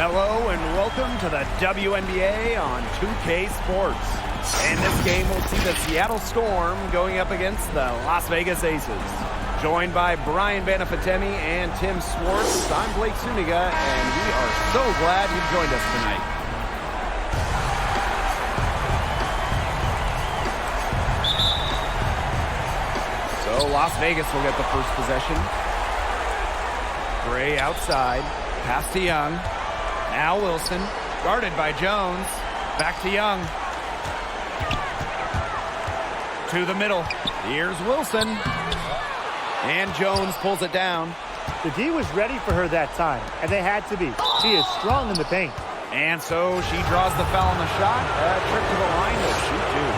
Hello and welcome to the WNBA on 2K Sports. And this game will see the Seattle Storm going up against the Las Vegas Aces. Joined by Brian Banafitemi and Tim Swartz, I'm Blake Suniga, and we are so glad you've joined us tonight. So Las Vegas will get the first possession. Gray outside, pass to Young. Now Wilson, guarded by Jones. Back to Young. To the middle. Here's Wilson. And Jones pulls it down. The D was ready for her that time, and they had to be. She is strong in the paint. And so she draws the foul on the shot. A trip to the line to shoot two.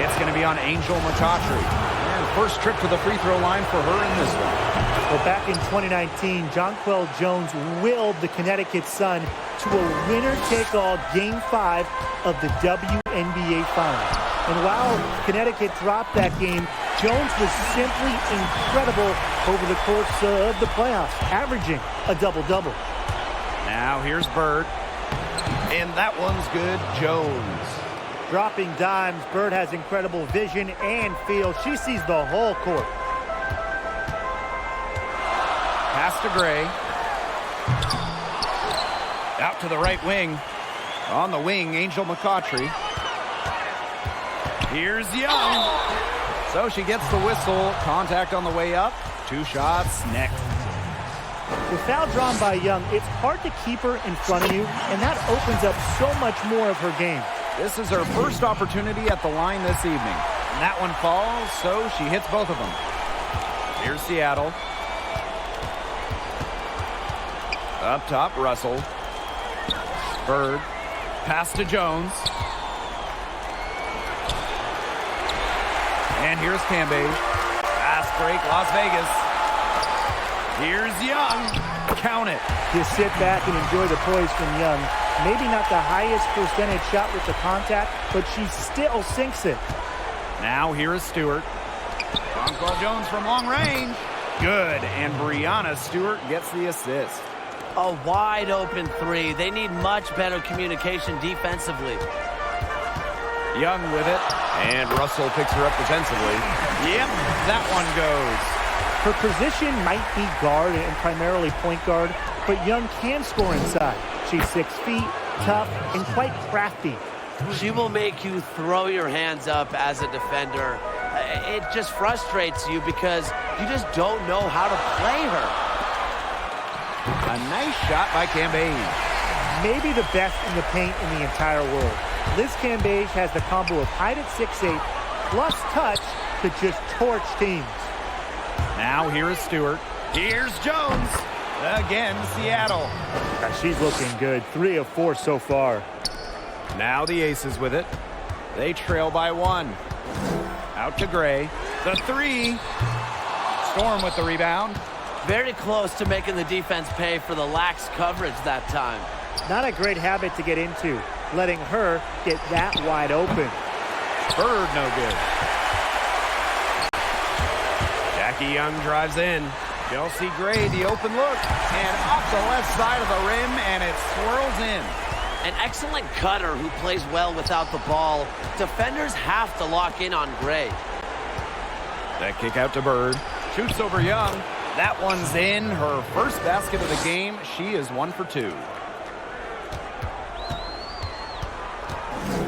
It's going to be on Angel McCautry. And first trip to the free throw line for her in this one. Well, back in 2019, Jonquel Jones willed the Connecticut Sun to a winner-take-all Game 5 of the WNBA Finals. And while Connecticut dropped that game, Jones was simply incredible over the course of the playoffs, averaging a double-double. Now here's Bird. And that one's good. Jones. Dropping dimes, Bird has incredible vision and feel. She sees the whole court. Pass to Gray. Out to the right wing. On the wing, Angel McCautry. Here's Young. So she gets the whistle. Contact on the way up. Two shots next. With foul drawn by Young, it's hard to keep her in front of you, and that opens up so much more of her game. This is her first opportunity at the line this evening. And that one falls, so she hits both of them. Here's Seattle. Up top, Russell. Bird. Pass to Jones. And here's Cambage. Fast break, Las Vegas. Here's Young. Count it. Just sit back and enjoy the poise from Young. Maybe not the highest percentage shot with the contact, but she still sinks it. Now here is Stewart. Jonquel Jones from long range. Good. And Brianna Stewart gets the assist. A wide open three. They need much better communication defensively. Young with it. And Russell picks her up defensively. Yep, that one goes. Her position might be guard and primarily point guard, but Young can score inside. She's 6 feet, tough, and quite crafty. She will make you throw your hands up as a defender. It just frustrates you because you just don't know how to play her. A nice shot by Cambage. Maybe the best in the paint in the entire world. Liz Cambage has the combo of height at 6'8", plus touch to just torch teams. Now here is Stewart. Here's Jones. Again, Seattle. She's looking good. 3 of 4 so far. Now the Aces with it. They trail by 1. Out to Gray. The 3. Storm with the rebound. Very close to making the defense pay for the lax coverage that time. Not a great habit to get into, letting her get that wide open. Bird no good. Jackie Young drives in. Chelsea Gray, the open look. And off the left side of the rim, and it swirls in. An excellent cutter who plays well without the ball. Defenders have to lock in on Gray. That kick out to Bird. Shoots over Young. That one's in. Her first basket of the game. She is 1 for 2.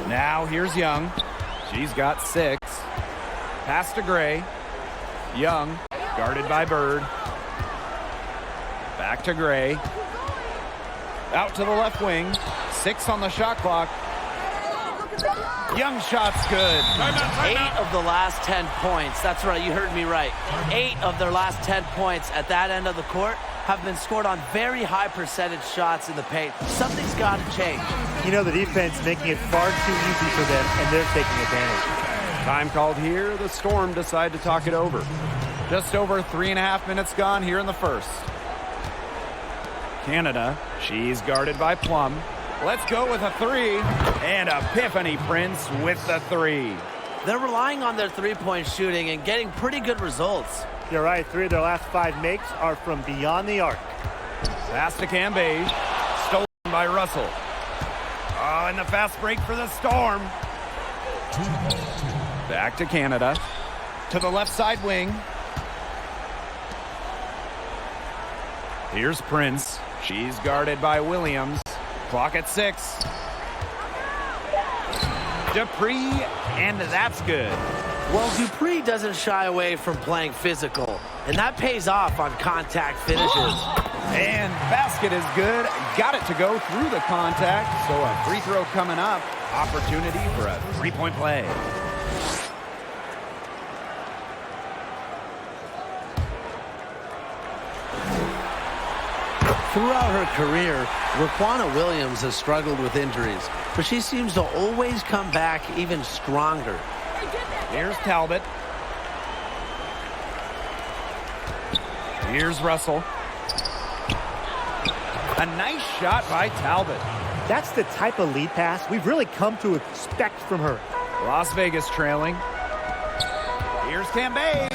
Now here's Young. She's got 6. Pass to Gray. Young, guarded by Bird. Back to Gray. Out to the left wing. 6 on the shot clock. Young shot's good. 8 of the last 10 points. That's right, you heard me right. 8 of their last 10 points at that end of the court have been scored on very high percentage shots in the paint. Something's got to change. You know, the defense making it far too easy for them, and they're taking advantage. Time called here. The Storm decide to talk it over. Just over 3.5 minutes gone here in the first. Canada, she's guarded by Plum. Let's go with a 3. And Epiphany Prince with the 3. They're relying on their three-point shooting and getting pretty good results. You're right. 3 of their last 5 makes are from beyond the arc. Pass to Cambage. Stolen by Russell. Oh, and the fast break for the Storm. Back to Canada. To the left side wing. Here's Prince. She's guarded by Williams. Clock at 6. Dupree, and that's good. Well, Dupree doesn't shy away from playing physical, and that pays off on contact finishes. And basket is good. Got it to go through the contact. So a free throw coming up. Opportunity for a three-point play. Throughout her career, Raquana Williams has struggled with injuries, but she seems to always come back even stronger. Here's Talbot. Here's Russell. A nice shot by Talbot. That's the type of lead pass we've really come to expect from her. Las Vegas trailing. Here's Cambay.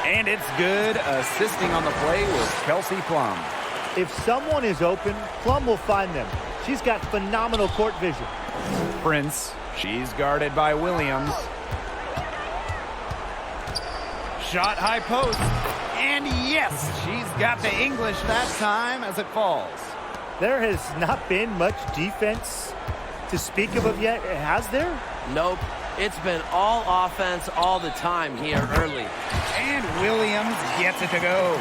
And it's good. Assisting on the play was Kelsey Plum. If someone is open, Plum will find them. She's got phenomenal court vision. Prince. She's guarded by Williams. Shot high post. And yes, she's got the English that time as it falls. There has not been much defense to speak of yet, has there? Nope. It's been all offense all the time here early. And Williams gets it to go.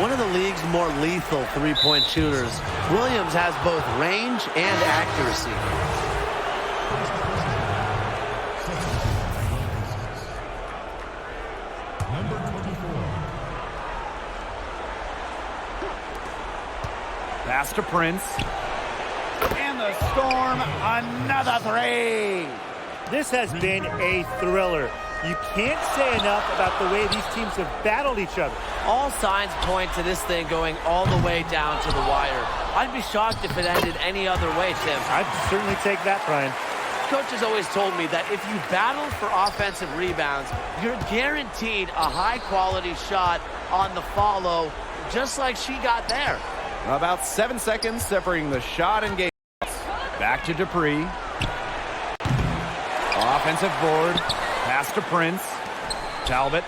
One of the league's more lethal three-point shooters, Williams has both range and accuracy. Pass to Prince. And the Storm, another three. This has been a thriller. You can't say enough about the way these teams have battled each other. All signs point to this thing going all the way down to the wire. I'd be shocked if it ended any other way, Tim. I'd certainly take that, Brian. Coach has always told me that if you battle for offensive rebounds, you're guaranteed a high-quality shot on the follow, just like she got there. About 7 seconds separating the shot and game. Back to Dupree. Offensive board. Pass to Prince. Talbot.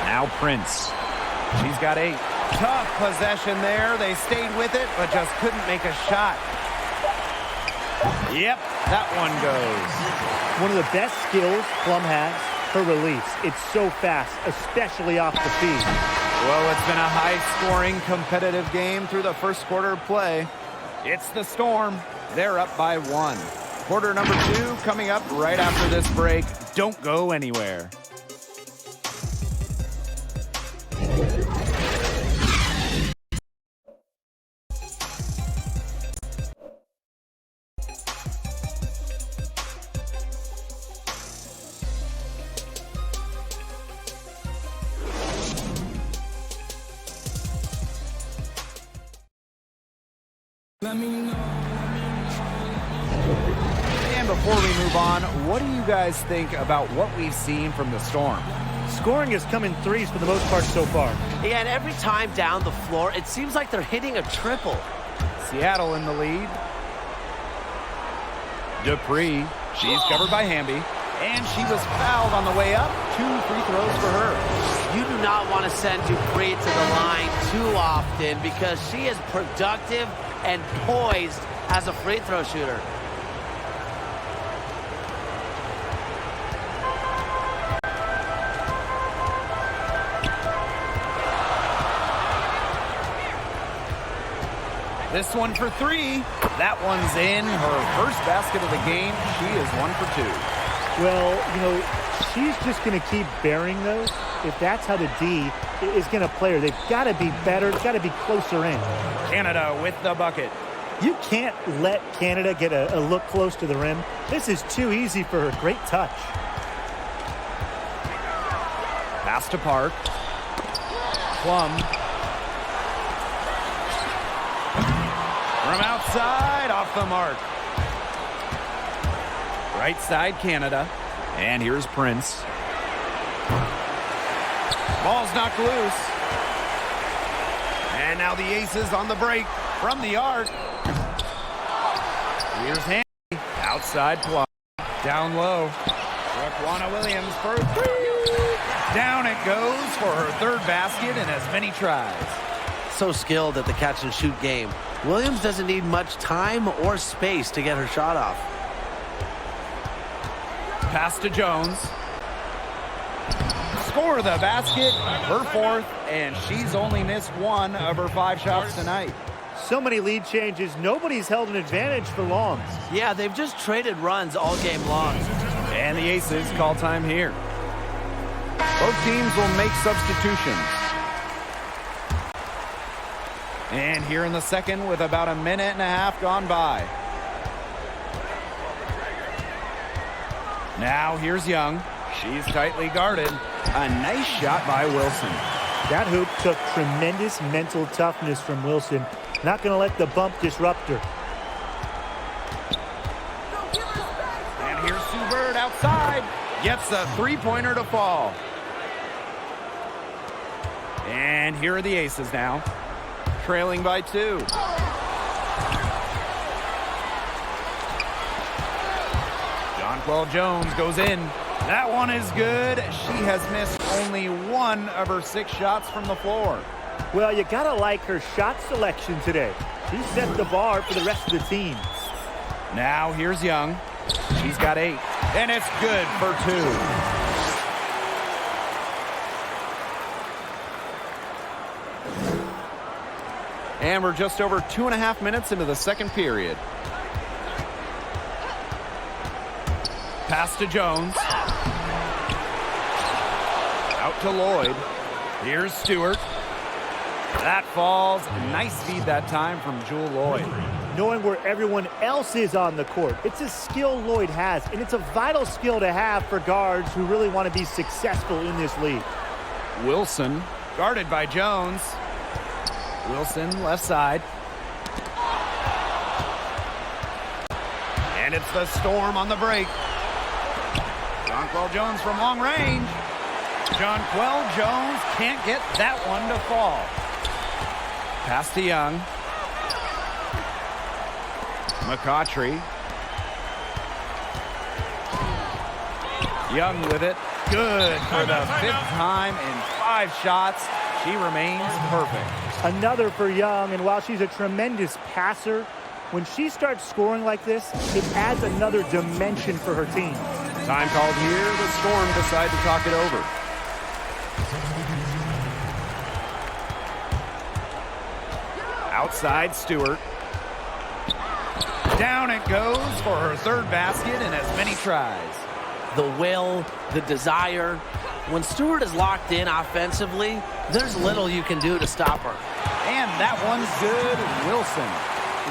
Now Prince. She's got 8. Tough possession there. They stayed with it, but just couldn't make a shot. Yep, that one goes. One of the best skills Plum has, her release. It's so fast, especially off the feed. Well, it's been a high-scoring, competitive game through the first quarter of play. It's the Storm. They're up by 1. Quarter number 2 coming up right after this break. Don't go anywhere. And before we move on, what do you guys think about what we've seen from the Storm? Scoring has come in threes for the most part so far. Yeah, and every time down the floor, it seems like they're hitting a triple. Seattle in the lead. Dupree, she's covered by Hamby. And she was fouled on the way up. 2 free throws for her. You do not want to send Dupree to the line too often because she is productive and poised as a free throw shooter. This one for 3. That one's in. Her first basket of the game. She is 1 for 2. Well, you know, she's just going to keep burying those. If that's how the D is going to play her, they've got to be better. It's got to be closer in. Canada with the bucket. You can't let Canada get a look close to the rim. This is too easy for her. Great touch. Pass to Park. Plum. From outside, off the mark. Right side, Canada. And here's Prince. Ball's knocked loose. And now the Aces on the break from the arc. Here's Handy. Outside plug. Down low. Raquana Williams for three. Down it goes for her third basket in as many tries. So skilled at the catch-and-shoot game. Williams doesn't need much time or space to get her shot off. Pass to Jones. Score the basket, her fourth, and she's only missed one of her 5 shots tonight. So many lead changes. Nobody's held an advantage for long. Yeah, they've just traded runs all game long. And the Aces call time here. Both teams will make substitutions. And here in the second with about a minute and a half gone by. Now here's Young. She's tightly guarded. A nice shot by Wilson. That hoop took tremendous mental toughness from Wilson. Not going to let the bump disrupt her. And here's Sue Bird outside. Gets a three-pointer to fall. And here are the Aces now. Trailing by 2. Jonquel Jones goes in. That one is good. She has missed only 1 of her 6 shots from the floor. Well, you got to like her shot selection today. She set the bar for the rest of the team. Now here's Young. She's got 8. And it's good for 2. And we're just over 2.5 minutes into the second period. Pass to Jones. Out to Lloyd. Here's Stewart. That falls. Nice feed that time from Jewel Lloyd. Knowing where everyone else is on the court. It's a skill Lloyd has, and it's a vital skill to have for guards who really want to be successful in this league. Wilson, guarded by Jones. Wilson, left side. And it's the Storm on the break. Jonquel Jones from long range. Jonquel Jones can't get that one to fall. Pass to Young. McCautry. Young with it. Good for the 5th time in 5 shots. She remains perfect. Another for Young, and while she's a tremendous passer, when she starts scoring like this, it adds another dimension for her team. Time called here. The Storm decide to talk it over. Outside Stewart. Down it goes for her 3rd basket in as many tries. The will, the desire. When Stewart is locked in offensively, there's little you can do to stop her. And that one's good. Wilson.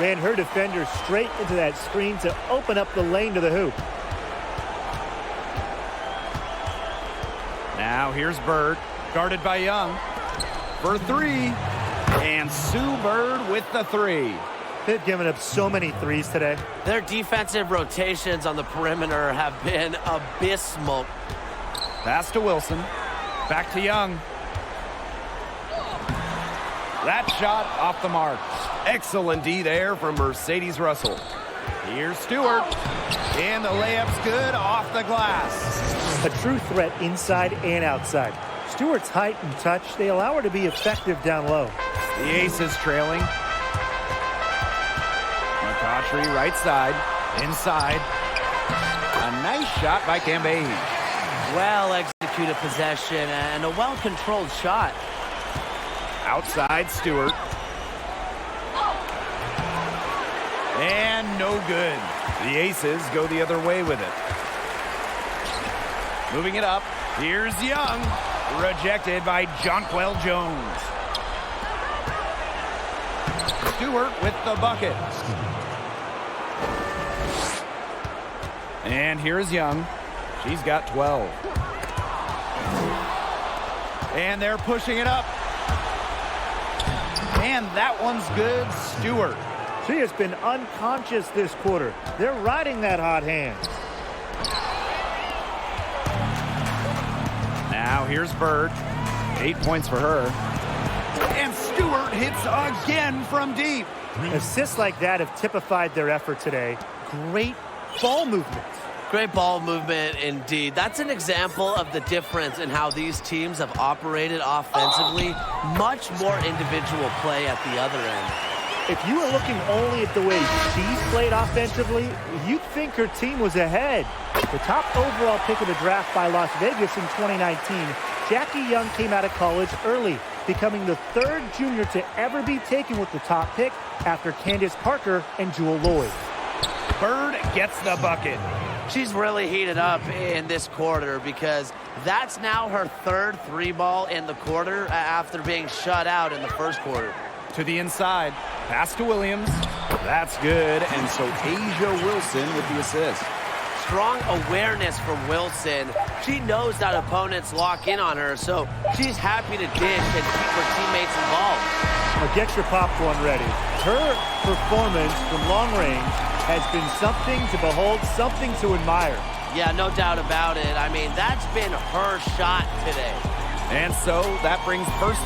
Ran her defender straight into that screen to open up the lane to the hoop. Now here's Bird, guarded by Young. For 3. And Sue Bird with the 3. They've given up so many threes today. Their defensive rotations on the perimeter have been abysmal. Pass to Wilson. Back to Young. That shot off the mark. Excellent D there from Mercedes Russell. Here's Stewart. And the layup's good off the glass. A true threat inside and outside. Stewart's height and touch, they allow her to be effective down low. The Aces trailing. McCautry right side. Inside. A nice shot by Cambage. Well executed possession and a well-controlled shot. Outside Stewart. And no good. The Aces go the other way with it. Moving it up. Here's Young. Rejected by Jonquel Jones. Stewart with the bucket. And here's Young. She's got 12. And they're pushing it up. And that one's good. Stewart. She has been unconscious this quarter. They're riding that hot hand. Now here's Bird. 8 points for her. And Stewart hits again from deep. Assists like that have typified their effort today. Great ball movement. Great ball movement indeed. That's an example of the difference in how these teams have operated offensively. Much more individual play at the other end. If you were looking only at the way she's played offensively, you'd think her team was ahead. The top overall pick of the draft by Las Vegas in 2019, Jackie Young came out of college early, becoming the third junior to ever be taken with the top pick after Candace Parker and Jewel Lloyd. Bird gets the bucket. She's really heated up in this quarter because that's now her third three ball in the quarter after being shut out in the first quarter. To the inside, pass to Williams. That's good, and so Asia Wilson with the assist. Strong awareness from Wilson. She knows that opponents lock in on her, so she's happy to dish and keep her teammates involved. Now get your popcorn ready. Her performance from long range has been something to behold, something to admire. Yeah, no doubt about it. I mean, that's been her shot today. And so that brings first.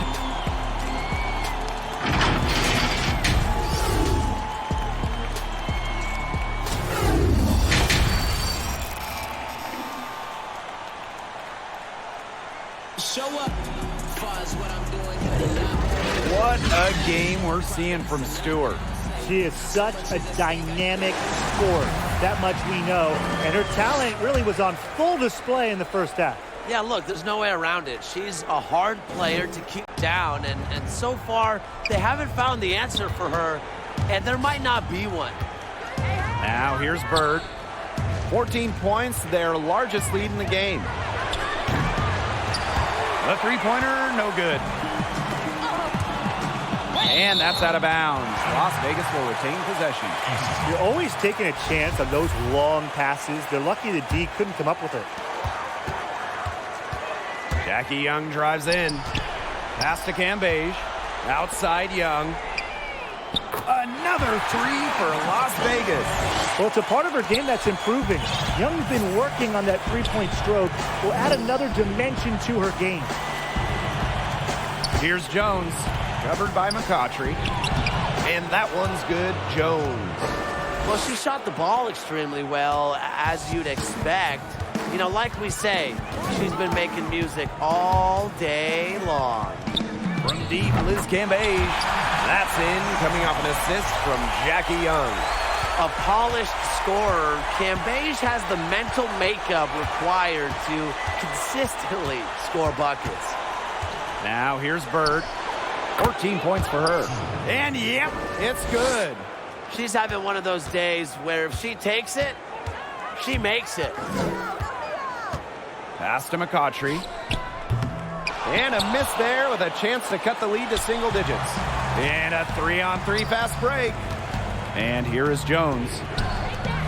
Show up as far as what I'm doing. What a game we're seeing from Stewart. She is such a dynamic scorer. That much we know. And her talent really was on full display in the first half. Yeah, look, there's no way around it. She's a hard player to keep down, and so far, they haven't found the answer for her, and there might not be one. Now here's Bird. 14 points, their largest lead in the game. The three-pointer, no good. And that's out of bounds. Las Vegas will retain possession. You're always taking a chance on those long passes. They're lucky the D couldn't come up with it. Jackie Young drives in. Pass to Cambage. Outside Young. Another three for Las Vegas. Well, it's a part of her game that's improving. Young's been working on that three-point stroke. Will add another dimension to her game. Here's Jones. Covered by McCautry. And that one's good. Jones. Well, she shot the ball extremely well, as you'd expect. You know, like we say, she's been making music all day long. From deep, Liz Cambage. That's in, coming off an assist from Jackie Young. A polished scorer, Cambage has the mental makeup required to consistently score buckets. Now here's Bird. 14 points for her. And yep, it's good. She's having one of those days where if she takes it, she makes it. Pass to McCautry. And a miss there with a chance to cut the lead to single digits. And a 3-on-3 fast break. And here is Jones.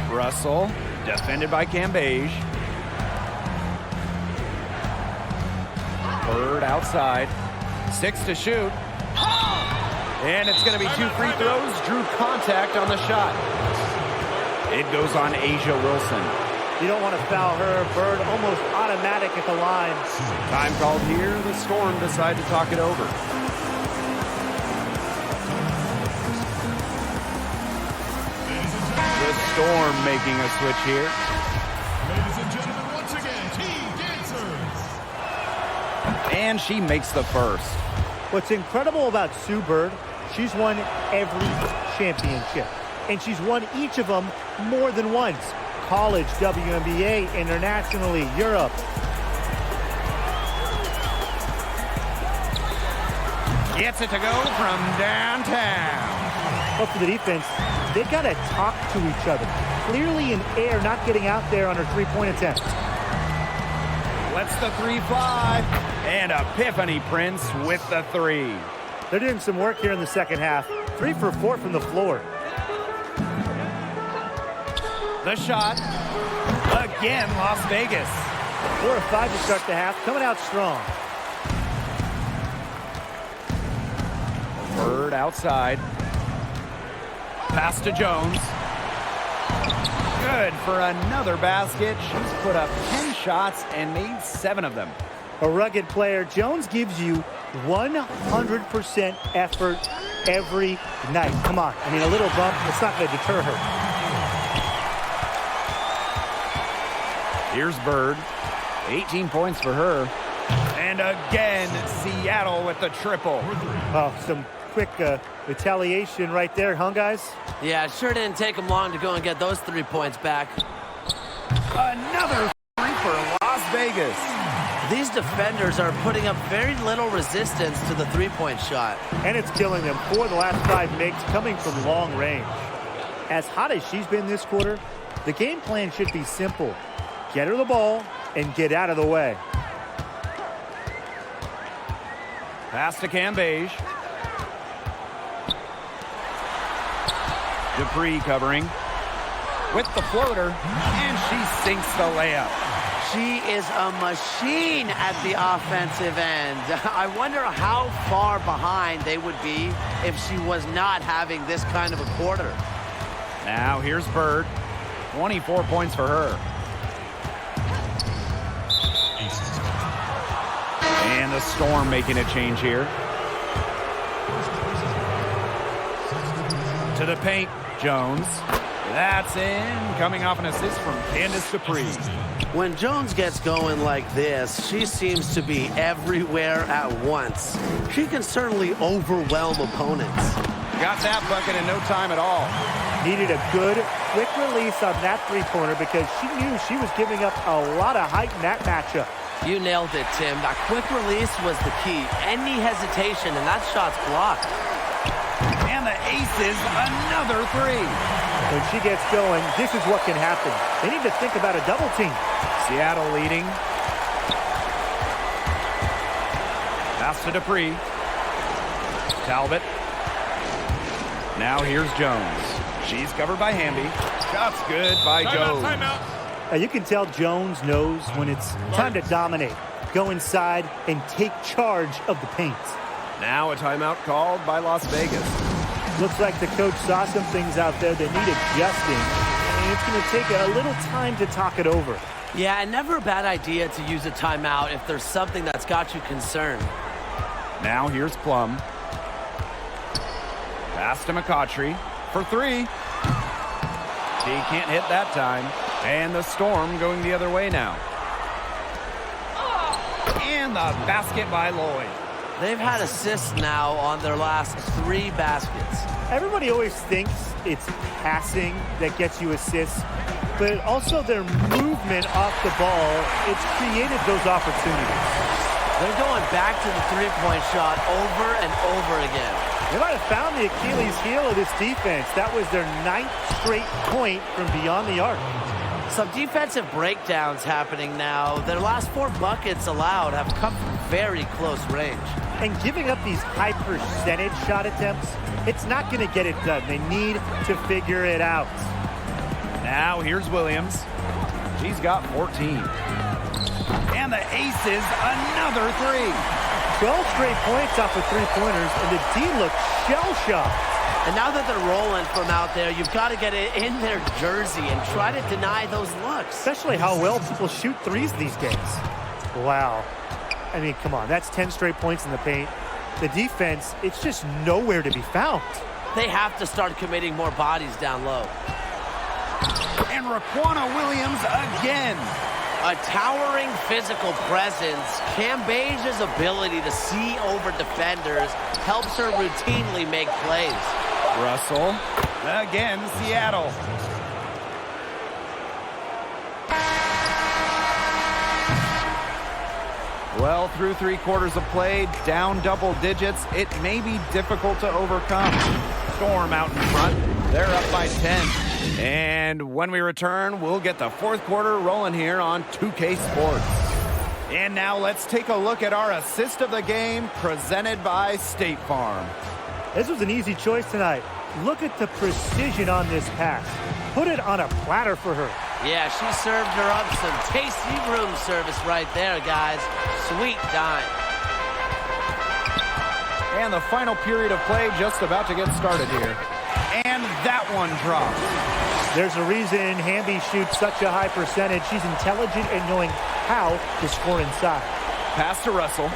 Russell, defended by Cambage. Bird outside. 6 to shoot. And it's going to be 2 free throws. Drew contact on the shot. It goes on Asia Wilson. You don't want to foul her. Bird almost automatic at the line. Time called here. The Storm decide to talk it over. The Storm making a switch here. Ladies and gentlemen, once again, Team Dancers. And she makes the first. What's incredible about Sue Bird, she's won every championship. And she's won each of them more than once. College, WNBA, internationally, Europe. Gets it to go from downtown. But for the defense, they got to talk to each other. Clearly in air, not getting out there on her three-point attempt. Lets the 3 fly. And Epiphany Prince with the 3. They're doing some work here in the second half. 3 for 4 from the floor. The shot. Again, Las Vegas. 4 of 5 to start the half. Coming out strong. Bird outside. Pass to Jones. Good for another basket. She's put up 10 shots and made 7 of them. A rugged player. Jones gives you 100% effort every night. Come on. I mean, a little bump, it's not going to deter her. Here's Bird. 18 points for her. And again, Seattle with the triple. Oh, some quick retaliation right there, huh, guys? Yeah, it sure didn't take them long to go and get those 3 points back. Another three for Las Vegas. These defenders are putting up very little resistance to the three-point shot. And it's killing them. 4 of the last 5 makes coming from long range. As hot as she's been this quarter, the game plan should be simple. Get her the ball and get out of the way. Pass to Cambage. Dupree covering with the floater, and she sinks the layup. She is a machine at the offensive end. I wonder how far behind they would be if she was not having this kind of a quarter. Now here's Bird. 24 points for her. And the Storm making a change here. To the paint, Jones. That's in, coming off an assist from Candace Dupree. When Jones gets going like this, she seems to be everywhere at once. She can certainly overwhelm opponents. Got that bucket in no time at all. Needed a good, quick release on that three-pointer because she knew she was giving up a lot of height in that matchup. You nailed it, Tim. That quick release was the key. Any hesitation, and that shot's blocked. And the aces, another three. When she gets going, this is what can happen. They need to think about a double team. Seattle leading. Pass to Dupree. Talbot. Now here's Jones. She's covered by Hamby. Shot's good by Jones. Timeout. You can tell Jones knows when it's time to dominate. Go inside and take charge of the paint. Now a timeout called by Las Vegas. Looks like the coach saw some things out there that need adjusting, and it's going to take a little time to talk it over. Yeah, and never a bad idea to use a timeout if there's something that's got you concerned. Now here's Plum. Pass to McCautry for three. He can't hit that time. And the Storm going the other way now. And the basket by Lloyd. They've had assists now on their last 3 baskets. Everybody always thinks it's passing that gets you assists, but also their movement off the ball, it's created those opportunities. They're going back to the three-point shot over and over again. They might have found the Achilles heel of this defense. That was their 9th straight point from beyond the arc. Some defensive breakdowns happening now. Their last 4 buckets allowed have come from very close range. And giving up these high percentage shot attempts, it's not going to get it done. They need to figure it out. Now here's Williams. She's got 14. And the aces, another 3. 12 straight points off of three-pointers, and the D looks shell-shocked. And now that they're rolling from out there, you've got to get it in their jersey and try to deny those looks. Especially how well people shoot threes these days. Wow. I mean, come on. That's 10 straight points in the paint. The defense, it's just nowhere to be found. They have to start committing more bodies down low. And Raquana Williams again. A towering physical presence, Cambage's ability to see over defenders helps her routinely make plays. Russell, again, Seattle. Well, through 3 quarters of play, down double digits, it may be difficult to overcome. Storm out in front. They're up by 10. And when we return, we'll get the 4th quarter rolling here on 2K Sports. And now let's take a look at our assist of the game presented by State Farm. This was an easy choice tonight. Look at the precision on this pass. Put it on a platter for her. Yeah, she served her up some tasty room service right there, guys. Sweet dime. And the final period of play just about to get started here. And that one drops. There's a reason Hamby shoots such a high percentage. She's intelligent in knowing how to score inside. Pass to Russell.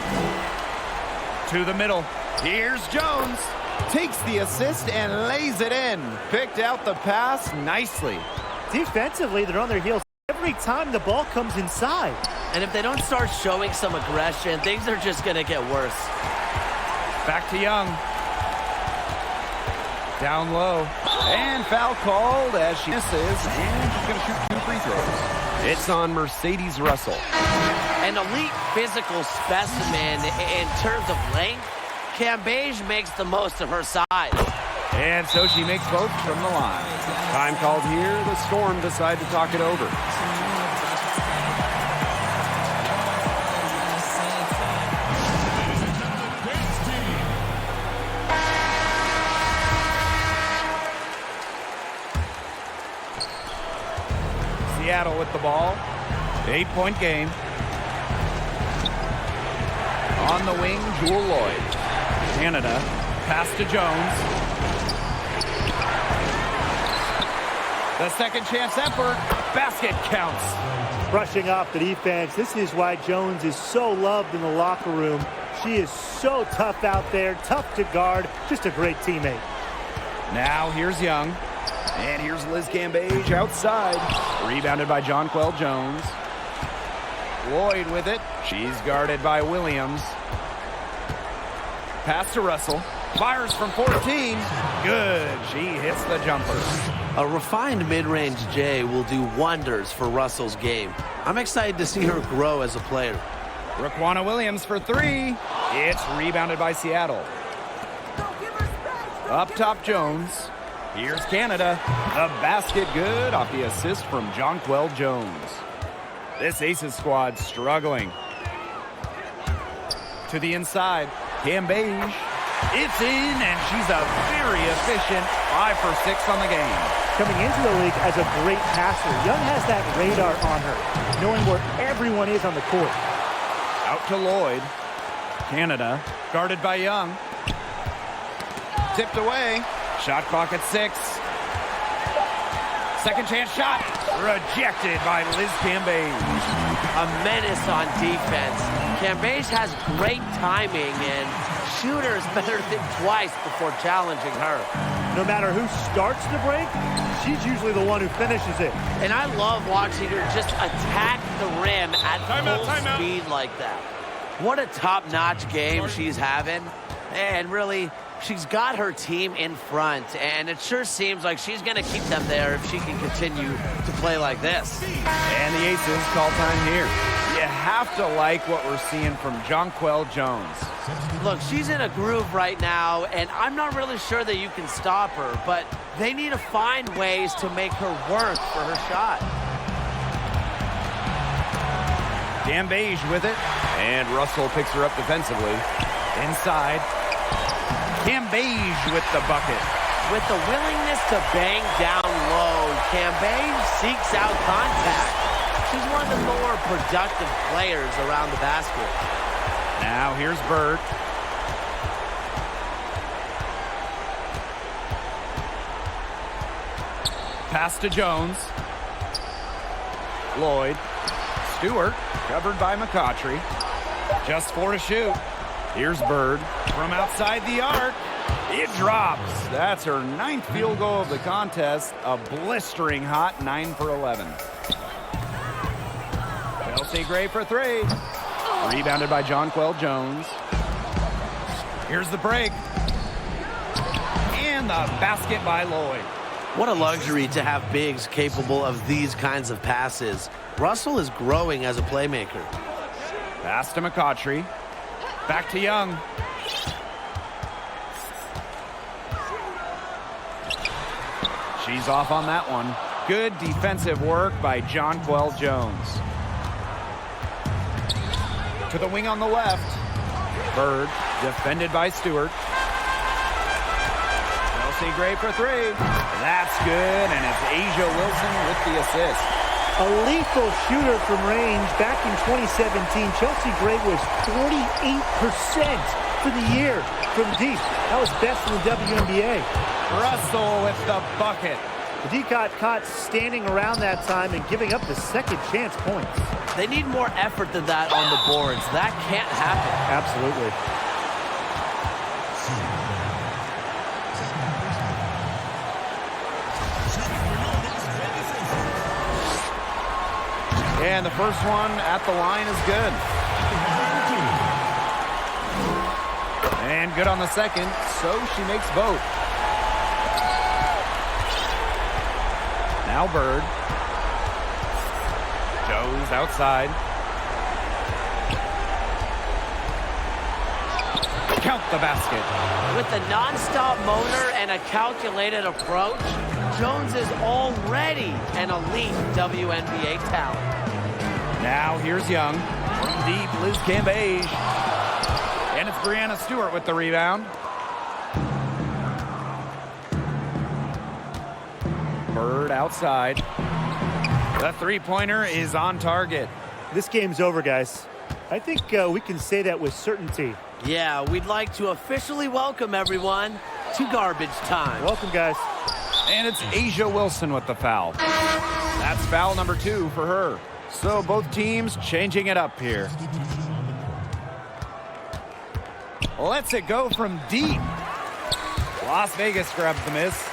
To the middle. Here's Jones. Takes the assist and lays it in. Picked out the pass nicely. Defensively, they're on their heels every time the ball comes inside. And if they don't start showing some aggression, things are just going to get worse. Back to Young. Down low. And foul called as she misses. And she's going to shoot 2 free throws. It's on Mercedes Russell. An elite physical specimen in terms of length. Cambage makes the most of her size. And so she makes both from the line. Time called here. The Storm decide to talk it over. Seattle with the ball. 8-point game. On the wing, Jewel Lloyd. Canada, pass to Jones. The second chance effort. Basket counts. Brushing off the defense. This is why Jones is so loved in the locker room. She is so tough out there, tough to guard, just a great teammate. Now here's Young. And here's Liz Cambage outside. Rebounded by Jonquel Jones. Lloyd with it. She's guarded by Williams. Pass to Russell. Fires from 14. Good. She hits the jumper. A refined mid-range J will do wonders for Russell's game. I'm excited to see her grow as a player. Raquana Williams for 3. It's rebounded by Seattle. Up top, Jones. Here's Canada. The basket good off the assist from Jonquel Jones. This Aces squad struggling. To the inside. Cambage. It's in, and she's a very efficient 5 for 6 on the game. Coming into the league as a great passer, Young has that radar on her, knowing where everyone is on the court. Out to Lloyd. Canada, guarded by Young. Tipped away. Shot clock at 6. Second chance shot. Rejected by Liz Cambage. A menace on defense. Cambage has great timing, and shooters better think twice before challenging her. No matter who starts the break, she's usually the one who finishes it. And I love watching her just attack the rim at full speed like that. What a top-notch game she's having. And really, she's got her team in front, and it sure seems like she's going to keep them there if she can continue to play like this. And the Aces call time here. You have to like what we're seeing from Jonquel Jones. Look, she's in a groove right now, and I'm not really sure that you can stop her, but they need to find ways to make her work for her shot. Cambage with it, and Russell picks her up defensively. Inside. Cambage with the bucket. With the willingness to bang down low, Cambage seeks out contact. She's one of the more productive players around the basket. Now here's Bird. Pass to Jones. Lloyd. Stewart, covered by McCautry. Just 4 to shoot. Here's Bird from outside the arc. It drops. That's her 9th field goal of the contest. A blistering hot 9 for 11. Chelsea Gray for 3. Rebounded by Jonquel Jones. Here's the break. And the basket by Lloyd. What a luxury to have bigs capable of these kinds of passes. Russell is growing as a playmaker. Pass to McCautry. Back to Young. She's off on that one. Good defensive work by Jonquel Jones. To the wing on the left. Bird, defended by Stewart. Chelsea Gray for 3. That's good, and it's Asia Wilson with the assist. A lethal shooter from range. Back in 2017, Chelsea Gray was 48% for the year from deep. That was best in the WNBA. Russell with the bucket. The D got caught standing around that time and giving up the second chance points. They need more effort than that on the boards. That can't happen. Absolutely. And the first one at the line is good. And good on the second, so she makes both. Now Bird. Joe's outside. Count the basket. With a non-stop motor and a calculated approach, Jones is already an elite WNBA talent. Now here's Young. From deep, Liz Cambage. And it's Brianna Stewart with the rebound. Bird outside. The three-pointer is on target. This game's over, guys. I think we can say that with certainty. Yeah, we'd like to officially welcome everyone to garbage time. Welcome, guys. And it's Asia Wilson with the foul. That's foul number 2 for her. So both teams changing it up here. Lets it go from deep. Las Vegas grabs the miss.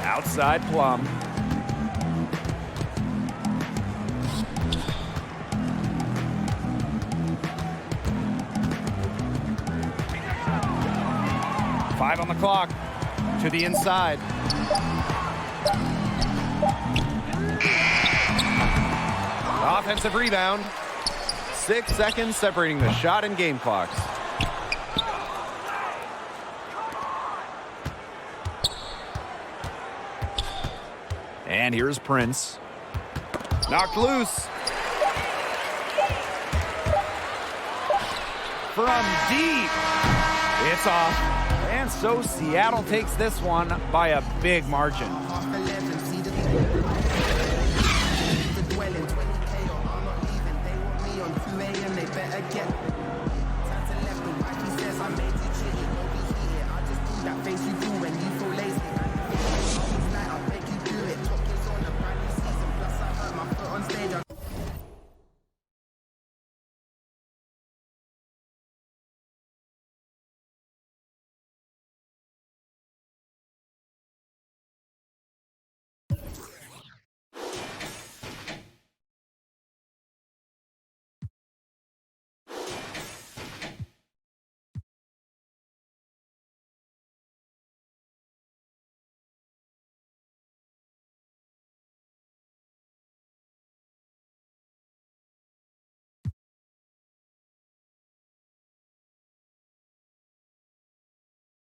Outside Plum. Five on the clock. To the inside. Offensive rebound. 6 seconds separating the shot and game clocks. And here's Prince. Knocked loose. From deep. It's off. And so Seattle takes this one by a big margin.